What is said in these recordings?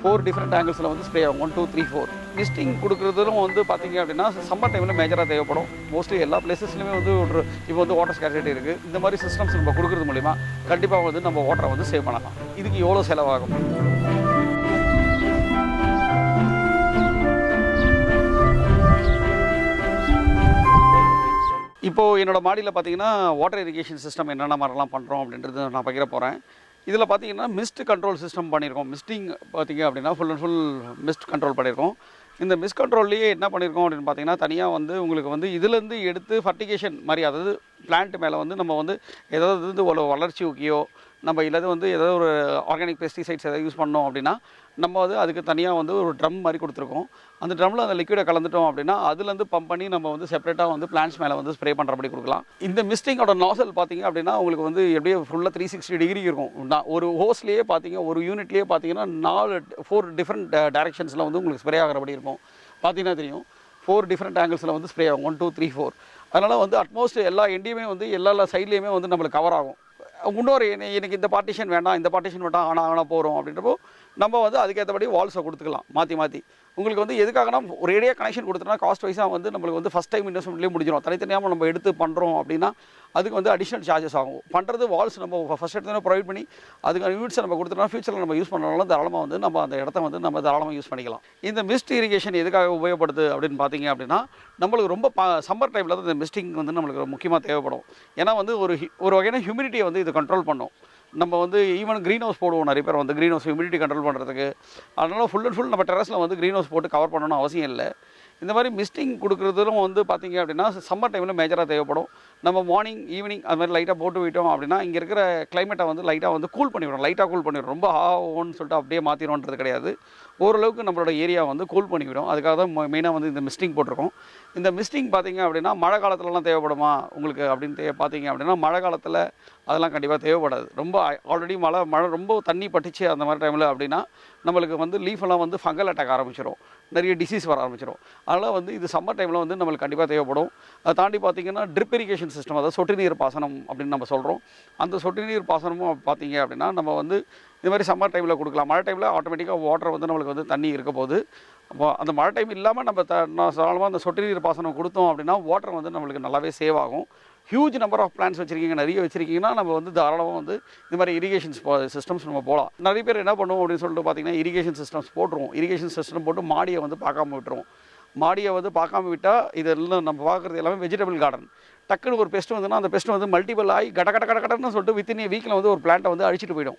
4 different ஆங்கிள்ஸில் வந்து spray ஆகும். 1 2 3 4 மிஸ்டிங் கொடுக்குறதுலும் வந்து பார்த்தீங்க அப்படின்னா சம்மர் டைமில் மேஜராக தேவைப்படும். மோஸ்ட்லி எல்லா பிளேசஸ்லையுமே வந்து இப்போ வந்து வாட்டர் ஸ்கேர்சிட்டி இருக்குது. இந்த மாதிரி சிஸ்டம்ஸ் நம்ம கொடுக்குறது மூலிமா கண்டிப்பாக வந்து நம்ம வாட்டரை வந்து சேவ் பண்ணலாம். இதுக்கு எவ்வளோ செலவாகும்? இப்போது என்னோடய மாடியில் பார்த்தீங்கன்னா வாட்டர் இரிகேஷன் சிஸ்டம் என்னென்ன மாதிரிலாம் பண்ணுறோம் அப்படின்றது நான் பகிர போகிறேன். இதில் பார்த்தீங்கன்னா மிஸ்ட் கண்ட்ரோல் சிஸ்டம் பண்ணியிருக்கோம். மிஸ்டிங் பார்த்தீங்க அப்படின்னா full and full mist control பண்ணியிருக்கோம். இந்த மிஸ்ட் கண்ட்ரோல்லையே என்ன பண்ணியிருக்கோம் அப்படின்னு பார்த்தீங்கன்னா, தனியாக வந்து உங்களுக்கு வந்து இதுலேருந்து எடுத்து ஃபர்டிகேஷன் மாதிரி, அதாவது பிளான்ட் மேலே வந்து நம்ம வந்து ஏதாவது வந்து ஒரு வளர்ச்சி ஊக்கியோ நம்ம இல்லாத வந்து ஏதாவது ஒரு ஆர்கானிக் பெஸ்டிசைட்ஸ் எதாவது யூஸ் பண்ணோம் அப்படின்னா நம்ம வந்து அதுக்கு தனியாக வந்து ஒரு ட்ரம் மாதிரி கொடுத்துருக்கோம். அந்த ட்ரம்மில் அந்த லிக்விடை கலந்துட்டோம் அப்படின்னா அதுலேருந்து பம்ப் பண்ணி நம்ம வந்து செப்பரேட்டாக வந்து பிளான்ட்ஸ் மேலே வந்து ஸ்ப்ரே பண்ணுறபடி கொடுக்கலாம். இந்த மிஸ்டிங்கோட நாசல் பார்த்தீங்க அப்படின்னா உங்களுக்கு வந்து எப்படியே ஃபுல்லாக 360 டிகிரி இருக்கும். ஒரு ஹோஸ்லேயே பார்த்தீங்க, ஒரு யூனிட்லேயே பார்த்தீங்கன்னா 4 டிஃப்ரெண்ட் டைரக்ஷன்ஸில் வந்து உங்களுக்கு ஸ்ப்ரே ஆகிறபடி இருக்கும். பார்த்தீங்கன்னா தெரியும், 4 டிஃப்ரெண்ட் ஆங்கிள்ஸில் வந்து ஸ்ப்ரே ஆகும். 1 2 3 4. அதனால் வந்து அட்மோஸ்ட் எல்லா எண்டையுமே வந்து எல்லா சைட்லேயுமே வந்து நம்மளுக்கு கவர் ஆகும். இன்னொரு எனக்கு இந்த பார்ட்டிஷன் வேண்டாம், இந்த பார்ட்டிஷன் வேண்டாம், ஆனால் போகிறோம் அப்படின்றப்போ நம்ம வந்து அதுக்கேற்றபடி வால்ஸை கொடுத்துக்கலாம் மாற்றி. உங்களுக்கு வந்து எதுக்காகனா ஒரு ஏரியா கனெக்ஷன் கொடுத்தோன்னா காஸ்ட் வைஸாக வந்து நம்மளுக்கு வந்து ஃபஸ்ட் டைம் இன்வெஸ்ட்மெண்ட்லேயே முடிஞ்சிடும். தனித்தனியாக நம்ம எடுத்து பண்ணுறோம் அப்படின்னா அதுக்கு வந்து அடிஷ்னல் சார்ஜஸ் ஆகும். பண்ணுறது வால்ஸ் நம்ம ஃபஸ்ட் எடுத்து ப்ரொவைட் பண்ணி அதுக்கான யூனிட்ஸை நம்ம கொடுத்தோம்னா ஃபியூச்சரில் நம்ம யூஸ் பண்ணாலும் தாராளமாக வந்து நம்ம அந்த இடத்த வந்து நம்ம தாராளமாக யூஸ் பண்ணிக்கலாம். இந்த மிஸ்ட் இரிகேஷன் எதுக்காக உபயோகப்படுது அப்படின்னு பார்த்தீங்க அப்படின்னா, நம்மளுக்கு ரொம்ப சம்மர் டைமில் தான் இந்த மிஸ்டிங் வந்து நம்மளுக்கு முக்கியமாக தேவைப்படும். ஏன்னா வந்து ஒரு வகையான ஹியூமிடிட்டியை வந்து இது கண்ட்ரோல் பண்ணும். நம்ம வந்து ஈவன் க்ரீன் ஹவுஸ் போடுவோம், நிறைய பேர் வந்து க்ரீன் ஹவுஸ் ஹியூமிடிட்டி கண்ட்ரோல் பண்ணுறதுக்கு. அதனால் ஃபுல் அண்ட் ஃபுல் நம்ம டெரஸில் வந்து க்ரீன் ஹவுஸ் போட்டு கவர் பண்ணணும்னு அவசியம் இல்லை. இந்த மாதிரி மிஸ்டிங் கொடுக்குறதுலும் வந்து பார்த்தீங்க அப்படின்னா சம்மர் டைமில் மேஜராக தேவைப்படும். நம்ம மார்னிங் ஈவினிங் அது மாதிரி லைட்டாக போட்டு விட்டோம் அப்படின்னா இங்கே இருக்கிற கிளைமேட்டை வந்து லைட்டாக வந்து கூல் பண்ணிவிடும். லைட்டாக கூல் பண்ணிவிடும். ரொம்ப ஓன்னு சொல்லிட்டு அப்படியே மாற்றிடும்ன்றது கிடையாது. ஓரளவுக்கு நம்மளோட ஏரியா வந்து கூல் பண்ணிவிடும். அதுக்காக தான் மெயினாக வந்து இந்த மிஸ்டிங் போட்டிருக்கோம். இந்த மிஸ்டிங் பார்த்தீங்க அப்படின்னா மழை காலத்துலலாம் தேவைப்படுமா உங்களுக்கு அப்படின்னு பார்த்தீங்க அப்படின்னா, மழை காலத்தில் அதெல்லாம் கண்டிப்பாக தேவைப்படாது. ரொம்ப ஆல்ரெடி மழை ரொம்ப தண்ணி பட்டுச்சு அந்த மாதிரி டைமில் அப்படின்னா நம்மளுக்கு வந்து லீஃபெல்லாம் வந்து ஃபங்கல் அட்டாக் ஆரம்பிச்சிடும், நிறைய டிசீஸ் வர ஆரம்பிச்சிடும். அதனால் வந்து இது சம்மர் டைமில் வந்து நம்மளுக்கு கண்டிப்பாக தேவைப்படும். அதை தாண்டி பார்த்திங்கன்னா ட்ரிப் இரிகேஷன் சிஸ்டம், அதாவது சொட்டு நீர் பாசனம் அப்படின்னு நம்ம சொல்கிறோம். அந்த சொட்டு நீர் பாசனமும் பார்த்தீங்க அப்படின்னா நம்ம வந்து இது மாதிரி சம்மர் டைமில் கொடுக்கலாம். மழை டைமில் ஆட்டோமேட்டிக்காக வாட்டர் வந்து நம்மளுக்கு வந்து தண்ணி இருக்க போது அப்போ அந்த மழை டைம் இல்லாமல் நம்ம சாதாரணமாக அந்த சொட்டு நீர் பாசனம் கொடுத்தோம் அப்படின்னா வாட்டர் வந்து நம்மளுக்கு நல்லாவே சேவ் ஆகும். ஹியூஜ் நம்பர் ஆஃப் பிளான்ஸ் வச்சுருக்கீங்க, நிறைய வச்சுருக்கீங்கன்னா நம்ம வந்து தாராளமாக வந்து இந்த மாதிரி இரிகேஷன் சிஸ்டம்ஸ் நம்ம போகலாம். நிறைய பேர் என்ன பண்ணுவோம் அப்படின்னு சொல்லிட்டு பார்த்தீங்கன்னா, இரிகேஷன் சிஸ்டம்ஸ் போட்டுருவோம். இரிகேஷன் சிஸ்டம் போட்டு மாடியை வந்து பார்க்காம விட்டுருவோம். மாடியை வந்து பார்க்காம விட்டால் இதெல்லாம் நம்ம பார்க்குறது எல்லாமே வெஜிடபிள் கார்டன். டக்குன்னு ஒரு பெஸ்ட் வந்துன்னா அந்த பெஸ்ட் வந்து மல்டிபிள் ஆகி கடன்னு சொல்லிட்டு வித்தின் வீக்கில் வந்து ஒரு பிளான்ட்டை வந்து அழிச்சிட்டு போயிடும்.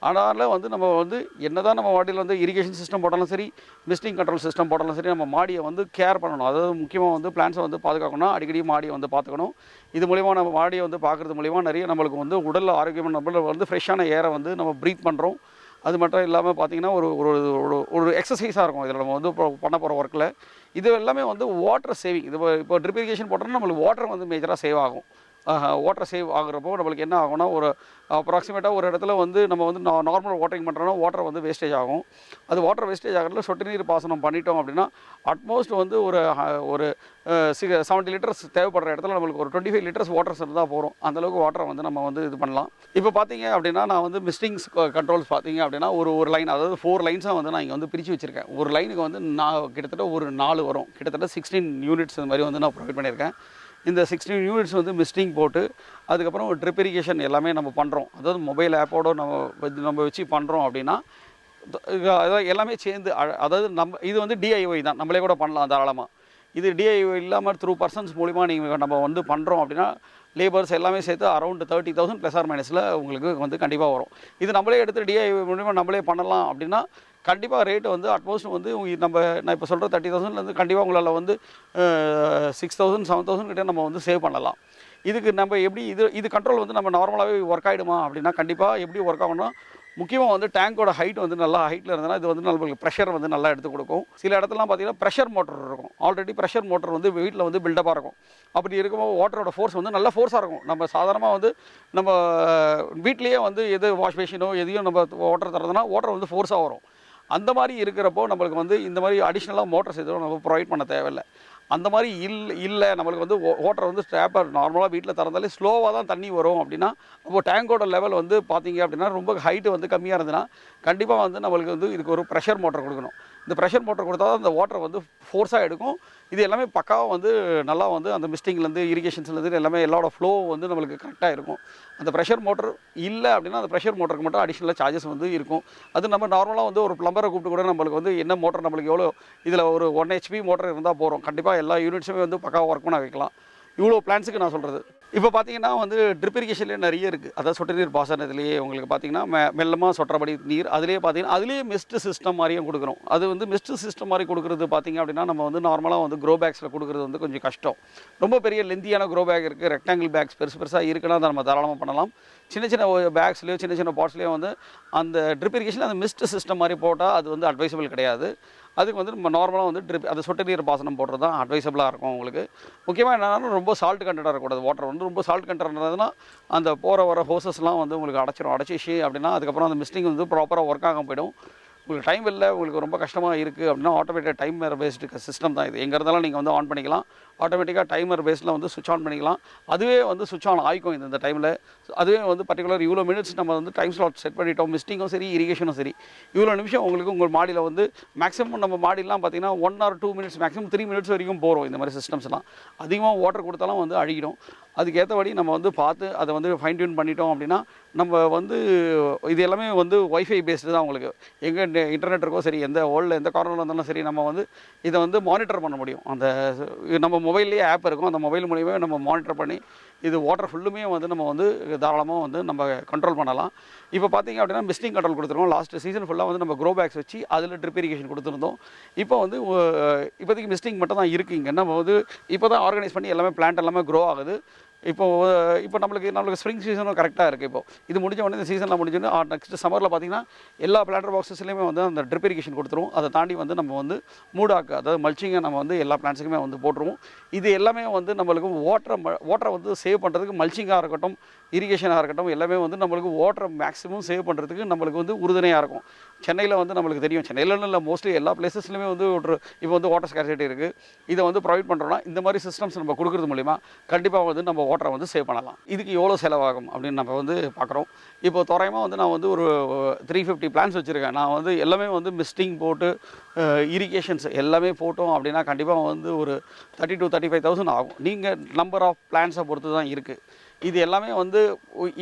அதனால் வந்து நம்ம வந்து என்ன தான் நம்ம மாடியில் வந்து இரிகேஷன் சிஸ்டம் போட்டாலும் சரி, மிஸ்டிங் கண்ட்ரோல் சிஸ்டம் போட்டாலும் சரி, நம்ம மாடியை வந்து கேர் பண்ணணும். அதாவது முக்கியமாக வந்து பிளான்ஸை வந்து பாதுகாக்கணும், அடிக்கடி மாடியை வந்து பார்த்துக்கணும். இது மூலிமா நம்ம மாடியை வந்து பார்க்குறது மூலிமா நிறைய நம்மளுக்கு வந்து உடல் ஆரோக்கியம், நம்மள வந்து ஃப்ரெஷ்ஷான ஏரை வந்து நம்ம ப்ரீத் பண்ணுறோம். அது மட்டும் இல்லாமல் பார்த்திங்கன்னா ஒரு எக்ஸசைஸாக இருக்கும் இதில் நம்ம வந்து பண்ண போகிற ஒர்க்கில். இது எல்லாமே வந்து வாட்டர் சேவிங். இப்போ ட்ரிப் இரிகேஷன் போட்டோம்னா நம்மளுக்கு வாட்டர் வந்து மேஜராக சேவ் ஆகும். வாட்டர் சேவ் ஆகுறப்போ நம்மளுக்கு என்ன ஆகும்னா, ஒரு அப்ராக்சிமேட்டாக ஒரு இடத்துல வந்து நம்ம வந்து நார்மல் வாட்டரிங் பண்ணுறோன்னா வாட்டர் வந்து வேஸ்டேஜ் ஆகும். அது வாட்டர் வேஸ்டேஜ் ஆகிறதுல சொட்டு நீர் பாசனம் பண்ணிட்டோம் அப்படின்னா அட்மோஸ்ட் வந்து ஒரு 70 லிட்டர்ஸ் தேவைப்படுற இடத்துல நம்மளுக்கு ஒரு 25 லிட்டர்ஸ் வாட்டர்ஸ் இருந்தால் போகிறோம். அந்தளவுக்கு வாட்டரை வந்து நம்ம வந்து இது பண்ணலாம். இப்போ பார்த்தீங்க அப்படின்னா நான் வந்து மிஸ்டிங்ஸ் கண்ட்ரோல்ஸ் பார்த்தீங்க அப்படின்னா ஒரு லைன், அதாவது 4 லைன்ஸாக வந்து நான் இங்கே வந்து பிரித்து வச்சுருக்கேன். ஒரு லைனுக்கு வந்து கிட்டத்தட்ட ஒரு 4 வரும். கிட்டத்தட்ட 16 யூனிட்ஸ் இந்த மாதிரி வந்து நான் ப்ரொவைட் பண்ணியிருக்கேன். இந்த 16 யூனிட்ஸ் வந்து மிஸ்டிங் போட்டு அதுக்கப்புறம் ட்ரிப் இரிகேஷன் எல்லாமே நம்ம பண்ணுறோம். அதாவது மொபைல் ஆப்போடு நம்ம வச்சு பண்ணுறோம் அப்படின்னா அதாவது எல்லாமே சேர்ந்து, அதாவது இது வந்து டிஐஒய் தான், நம்மளே கூட பண்ணலாம் தாராளமாக. இது டிஐஒய் இல்லாமல் த்ரூ பர்சன்ஸ் மூலிமா நம்ம வந்து பண்ணுறோம் அப்படின்னா லேபர்ஸ் எல்லாமே சேர்த்து அரௌண்ட் 30,000 ப்ளஸ் ஆர் மைனஸில் உங்களுக்கு வந்து கண்டிப்பாக வரும். இது நம்மளே எடுத்து டிஐஒய் மூலிமா நம்மளே பண்ணலாம் அப்படின்னா கண்டிப்பாக ரேட்டு வந்து அட்மோஸ்ட் வந்து நான் இப்போ சொல்கிற 30,000லேருந்து கண்டிப்பாக உங்களால் வந்து 6,000 7,000 கிட்டே நம்ம வந்து சேவ் பண்ணலாம். இதுக்கு நம்ம எப்படி இது கண்ட்ரோல் வந்து நம்ம நார்மலாகவே ஒர்க் ஆகிடுமா அப்படின்னா கண்டிப்பாக எப்படி ஒர்க் ஆகும்னா, முக்கியமாக வந்து டேங்கோட ஹைட் வந்து நல்லா ஹைட்டில் இருந்ததுன்னா இது வந்து நம்மளுக்கு ப்ரெஷர் வந்து நல்லா எடுத்து கொடுக்கும். சில இடத்துலலாம் பார்த்திங்கன்னா ப்ரெஷர் மோட்டர் இருக்கும். ஆல்ரெடி ப்ரெஷர் மோட்டர் வந்து வீட்டில் வந்து பில்டப்பாக இருக்கும். அப்படி இருக்கும்போது வாட்டரோட ஃபோர்ஸ் வந்து நல்லா ஃபோர்ஸாக இருக்கும். நம்ம சாதாரணமாக வந்து நம்ம வீட்லேயே வந்து எது வாஷ் பேஷனோ எதையும் நம்ம வாட்டர் தரதுன்னா வாட்டர் வந்து ஃபோர்ஸாக வரும். அந்த மாதிரி இருக்கிறப்போ நம்மளுக்கு வந்து இந்த மாதிரி அடிஷ்னலாக மோட்டர்ஸ் எதுவும் நம்ம ப்ரொவைட் பண்ண தேவையில்லை. அந்த மாதிரி இல்லை நம்மளுக்கு வந்து வாட்டர் வந்து டேப்பர் நார்மலாக வீட்டில் திறந்தாலே ஸ்லோவாக தான் தண்ணி வரும் அப்படின்னா, அப்போ டேங்கோட லெவல் வந்து பார்த்தீங்க அப்படின்னா ரொம்ப ஹைட்டு வந்து கம்மியாக இருந்ததுன்னா கண்டிப்பாக வந்து நம்மளுக்கு வந்து இதுக்கு ஒரு ப்ரெஷர் மோட்டர் கொடுக்கணும். இந்த ப்ரெஷர் மோட்டர் கொடுத்தா தான் அந்த வாட்டர் வந்து ஃபோர்ஸாக எடுக்கும். இது எல்லாமே பக்காவாக வந்து நல்லா வந்து அந்த மிஸ்டிங்லேருந்து இரிகேஷன்ஸ்லேருந்து எல்லாமே எல்லாரோட ஃப்ளோ வந்து நம்மளுக்கு கரெக்டாக இருக்கும். அந்த ப்ரெஷர் மோட்டர் இல்லை அப்படின்னா அந்த ப்ரெஷர் மோட்டருக்கு மட்டும் அடிஷ்னலாக சார்ஜஸ் வந்து இருக்கும். அது நம்ம நார்மலாக வந்து ஒரு ப்ளம்பரை கூப்பிட்டு கூட நம்மளுக்கு வந்து என்ன மோட்டர் நம்மளுக்கு எவ்வளோ இதில் ஒரு 1 HP மோட்டர் இருந்தால் போகிறோம். கண்டிப்பாக எல்லா யூனிட்ஸுமே வந்து பக்காவாக ஒர்க் பண்ண வைக்கலாம். இவ்வளோ பிளான்ஸுக்கு நான் சொல்கிறது. இப்போ பார்த்தீங்கன்னா வந்து ட்ரிப் இரிகேஷன்லேயே நிறைய இருக்குது. அதாவது சொட்டு நீர் பாசனத்திலேயே உங்களுக்கு பார்த்தீங்கன்னா மெல்லமாக சொட்டுறபடி நீர் அதிலேயே பார்த்தீங்கன்னா அதுலேயே மிஸ்ட் சிஸ்டம் மாதிரியும் கொடுக்குறோம். அது வந்து மிஸ்ட் சிஸ்டம் மாதிரி கொடுக்குறது பார்த்தீங்க அப்படின்னா நம்ம வந்து நார்மலாக வந்து க்ரோ பேக்ஸில் கொடுக்குறது வந்து கொஞ்சம் கஷ்டம். ரொம்ப பெரிய லெந்தியான க்ரோ பேக் இருக்குது, ரெக்டாங்கிள் பேக்ஸ் பெருசாக இருக்குன்னா அதை நம்ம தாராளமாக பண்ணலாம். சின்ன சின்ன பேக்ஸ்லேயோ சின்ன சின்ன பாட்ஸ்லேயோ வந்து அந்த ட்ரிப் இரிகேஷன் அந்த மிஸ்ட் சிஸ்டம் மாதிரி போட்டால் அது வந்து அட்வைசபிள் கிடையாது. அதுக்கு வந்து நம்ம நார்மலாக வந்து அந்த சொட்டு நீர் பாசனம் போடுறது தான் அட்வைசபிளாக இருக்கும் உங்களுக்கு. முக்கியமாக என்னென்னா ரொம்ப சால்ட் கண்டென்ட்டாக இருக்கக்கூடாது. வாட்டர் வந்து ரொம்ப சால்ட் கண்டென்ட் இருந்ததுன்னா அந்த போகிற வர ஹோசஸ்லாம் வந்து உங்களுக்கு அடைச்சிச்சு அப்படின்னா அதுக்கப்புறம் அந்த மிஸ்டிங் வந்து ப்ராப்பராக ஒர்க் ஆகாமல் போயிடும். உங்களுக்கு டைம் இல்லை, உங்களுக்கு ரொம்ப கஷ்டமாக இருக்குது அப்படின்னா ஆட்டோமேட்டிக் டைமர் பேஸ்டு சிஸ்டம் தான் இது. எங்கே இருந்தாலும் நீங்கள் வந்து ஆன் பண்ணிக்கலாம். ஆட்டோமேட்டிக்காக டைமர் பேஸில் வந்து சுவிட்ச் ஆன் பண்ணிக்கலாம். அதுவே வந்து சுவிட்ச் ஆன் ஆகிக்கும் இந்த டைமில். அதுவே வந்து பர்டிகுலர் இவ்வளோ மினிட்ஸ் நம்ம வந்து டைம் ஸ்லாட் செட் பண்ணிட்டோம். மிஸ்டிங்கும் சரி இரிகேஷனும் சரி இவ்வளோ நிமிஷம் உங்களுக்கு உங்கள் மாடியில் வந்து மேக்ஸிமம் நம்ம மாடிலாம் பார்த்தீங்கன்னா 1 or 2 minutes மேக்ஸிமம் 3 minutes வரைக்கும் போகிறோம். இந்த மாதிரி சிஸ்டம்ஸ்லாம் அதிகமாக வாட்டர் கொடுத்தாலும் வந்து அழிகிடும். அதுக்கேற்றபடி நம்ம வந்து பார்த்து அதை வந்து ஃபைன் டியூன் பண்ணிட்டோம் அப்படின்னா நம்ம வந்து இது எல்லாமே வந்து ஒய்ஃபை பேஸ்டு தான். உங்களுக்கு எங்கே இன்டர்நெட் இருக்கோ சரி, எந்த வேர்ல்டில் எந்த கார்னரில் இருந்தாலும் சரி நம்ம வந்து இதை வந்து மானிட்டர் பண்ண முடியும். அந்த நம்ம மொபைல்லேயே ஆப் இருக்கும். அந்த மொபைல் மூலியமே நம்ம மானிட்டர் பண்ணி இது வாட்டர் ஃபுல்லுமே வந்து நம்ம வந்து தாராளமாக வந்து நம்ம கண்ட்ரோல் பண்ணலாம். இப்போ பார்த்தீங்க அப்படின்னா மிஸ்டிங் கண்ட்ரோல் கொடுத்துருக்கோம். லாஸ்ட் சீசன் ஃபுல்லாக வந்து நம்ம க்ரோ பேக்ஸ் வச்சு அதில் ட்ரிப் இரிகேஷன் கொடுத்துருந்தோம். இப்போ வந்து இப்போதைக்கு மிஸ்டிங் மட்டும் தான் இருக்குது. இங்கே நம்ம வந்து இப்போ தான் ஆர்கனைஸ் பண்ணி எல்லாமே பிளான்ட் எல்லாமே க்ரோ ஆகுது. இப்போ நம்மளுக்கு ஸ்ப்ரிங் சீசனும் கரெக்டாக இருக்குது. இப்போ இது முடிஞ்ச உடனே இந்த சீசனில் முடிஞ்சோடனே நெக்ஸ்ட் சம்மரில் பார்த்தீங்கன்னா எல்லா பிளான்டர் பாக்ஸஸ்லையுமே வந்து அந்த ட்ரிப் இரிகேஷன் கொடுத்துருவோம். அதை தாண்டி வந்து நம்ம வந்து மூடாக்கு அதாவது மல்ச்சிங்கை நம்ம வந்து எல்லா பிளான்ட்ஸுக்குமே வந்து போட்டுருவோம். இது எல்லாமே வந்து நம்மளுக்கு வாட்டரை வந்து சேவ் பண்ணுறதுக்கு மல்ச்சிங்காக இருக்கட்டும், இரிகேஷனாக இருக்கட்டும் எல்லாமே வந்து நம்மளுக்கு வாட்டரை மேக்ஸிமம் சேவ் பண்ணுறதுக்கு நம்மளுக்கு வந்து உறுதுணையாக இருக்கும். சென்னையில் வந்து நம்மளுக்கு தெரியும், சென்னையில் இல்லை மோஸ்ட்லி எல்லா பிளேசஸ்லையுமே வந்து இப்போ வந்து வாட்டர் ஸ்கேர்சிட்டி இருக்குது. இதை வந்து ப்ரொவைட் பண்ணுறோன்னா இந்த மாதிரி சிஸ்டம்ஸ் நம்ம கொடுக்குறது மூலிமா கண்டிப்பாக வந்து நம்ம வாட்டரை வந்து சேவ் பண்ணலாம். இதுக்கு எவ்வளோ செலவாகும் அப்படின்னு நம்ம வந்து பார்க்குறோம். இப்போ தோராயமாக வந்து நான் வந்து ஒரு 350 பிளான்ஸ் வச்சுருக்கேன். நான் வந்து எல்லாமே வந்து மிஸ்டிங் போட்டு இரிகேஷன்ஸ் எல்லாமே போட்டோம் அப்படின்னா கண்டிப்பாக வந்து ஒரு 30,000 to 35,000 ஆகும். நீங்கள் நம்பர் ஆஃப் பிளான்ஸை பொறுத்து தான் இருக்குது. இது எல்லாமே வந்து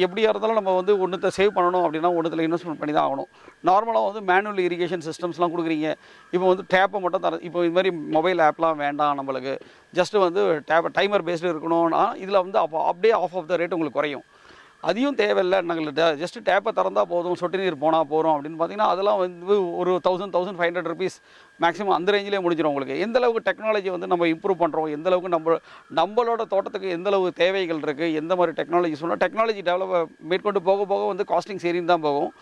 எப்படியா இருந்தாலும் நம்ம வந்து ஒன்றுத்தை சேவ் பண்ணணும் அப்படின்னா ஒன்றுத்தில் இன்வெஸ்ட்மெண்ட் பண்ணி தான் ஆகணும். நார்மலாக வந்து மேனுவல் இரிகேஷன் சிஸ்டம்ஸ்லாம் கொடுக்குறீங்க. இப்போ வந்து டேப்பை மட்டும் இப்போ இது மாதிரி மொபைல் ஆப்லாம் வேண்டாம், நம்மளுக்கு ஜஸ்ட்டு வந்து டைமர் பேஸ்டு இருக்கணும்னா இதில் வந்து அப்படியே ஆஃப் ஆஃப் த ரேட் உங்களுக்கு குறையும். அதையும் தேவையில்லை, நாங்கள் ஜஸ்ட்டு டேப்பை திறந்தால் போதும், சொட்டு நீர் போனால் போகிறோம் அப்படின்னு பார்த்தீங்கன்னா அதெல்லாம் வந்து ஒரு 1,500 rupees மேக்ஸிமம் அந்த ரேஞ்சிலே முடிஞ்சிடும் உங்களுக்கு. எந்தளவுக்கு டெக்னாலஜி வந்து நம்ம இம்ப்ரூவ் பண்ணுறோம், எந்தளவுக்கு நம்மளோட தோட்டத்துக்கு எந்தளவு தேவைகள் இருக்குது, எந்த மாதிரி டெக்னாலஜி சொன்னால் டெக்னாலஜி டெவலப் மேற்கொண்டு போக போக வந்து காஸ்டிங் சரின்னு தான் போகும்.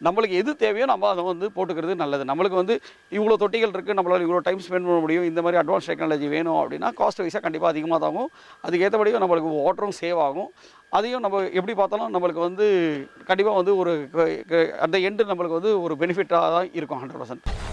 நம்மளுக்கு எது தேவையோ நம்ம அதை வந்து போட்டுக்கிறது நல்லது. நம்மளுக்கு வந்து இவ்வளோ தொட்டிகள் இருக்குது, நம்மளால் இவ்வளோ டைம் ஸ்பெண்ட் பண்ண முடியும், இந்த மாதிரி அட்வான்ஸ் டெக்னாலஜி வேணும் அப்படின்னா காஸ்ட் வைஸாக கண்டிப்பாக அதிகமாக தான் ஆகும். அதுக்கேற்றபடியும் நம்மளுக்கு வாட்டரும் சேவ் ஆகும். அதையும் நம்ம எப்படி பார்த்தாலும் நம்மளுக்கு வந்து கண்டிப்பாக வந்து ஒரு அந்த எண்டு நம்மளுக்கு வந்து ஒரு பெனிஃபிட்டாக தான் இருக்கும் 100%.